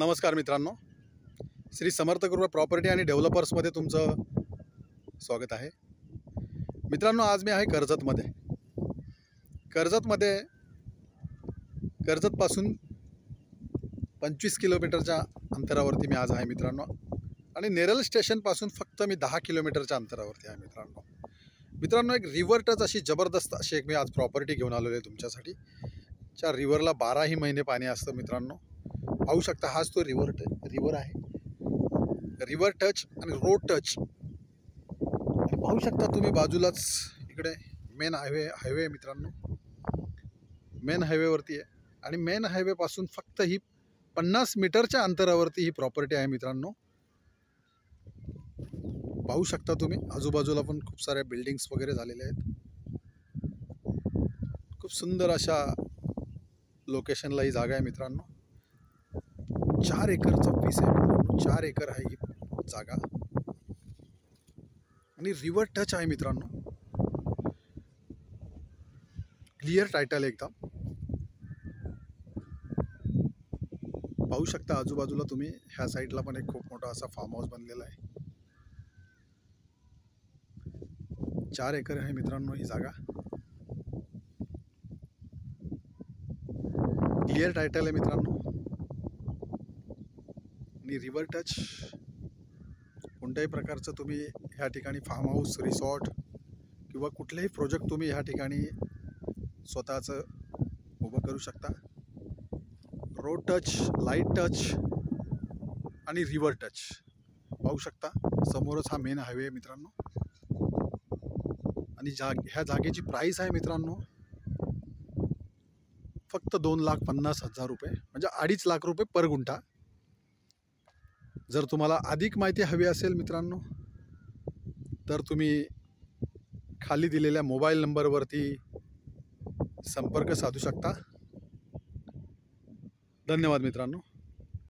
नमस्कार मित्रांनो, श्री समर्थ कृपा प्रॉपर्टी आणि डेव्हलपर्समध्ये तुमचं स्वागत आहे. मित्रांनो, आज मी आहे कर्जतपासून 25 किलोमीटरच्या अंतरावरती मी आज आहे मित्रांनो. आणि नेरळ स्टेशनपासून फक्त मी 10 किलोमीटरच्या अंतरावरती आहे मित्रांनो. एक रिव्हर टच अशी जबरदस्त अशी एक मी आज प्रॉपर्टी घेऊन आलेलो आहे तुमच्यासाठी. त्या रिव्हरला 12ही महिने पाणी असतं मित्रांनो. पाहू शकता, हाच तो रिव्हर आहे. रिव्हर टच आणि रोड टच. आणि पाहू शकता तुम्ही बाजूलाच इकडे मेन हायवे मित्रांनो. मेन हायवेवरती आहे आणि मेन हायवेपासून फक्त ही 50 मीटरच्या अंतरावरती ही प्रॉपर्टी आहे मित्रांनो. पाहू शकता तुम्ही, आजूबाजूला पण खूप साऱ्या बिल्डिंग्स वगैरे झालेल्या आहेत. खूप सुंदर अशा लोकेशनला ही जागा आहे मित्रांनो. 4 एकरचा पीस आहे मित्रांनो. 4 एकर आहे ही जागा आणि रिव्हर टच आहे मित्रांनो. क्लिअर टायटल एकदम. पाहू शकता आजूबाजूला तुम्ही, ह्या साईडला पण एक खूप मोठा असा फार्म हाऊस बनलेला आहे. 4 एकर आहे मित्रांनो ही जागा. क्लिअर टायटल आहे मित्रांनो. आणि रिव्हर टच. कोणत्याही प्रकारचं तुम्ही ह्या ठिकाणी फार्म हाऊस, रिसॉर्ट किंवा कुठलेही प्रोजेक्ट तुम्ही ह्या ठिकाणी स्वतःचं उभं करू शकता. रोड टच, लाईट टच आणि रिव्हर टच. पाहू शकता समोरच हा मेन हायवे आहे मित्रांनो. आणि ह्या जागेची प्राईस आहे मित्रांनो फक्त 2,50,000 रुपये, म्हणजे 2.5 लाख रुपये पर गुंठा. जर तुम्हाला अधिक माहिती हवी असेल मित्रांनो, तर तुम्ही खाली दिलेल्या मोबाईल नंबरवरती संपर्क साधू शकता. धन्यवाद मित्रांनो.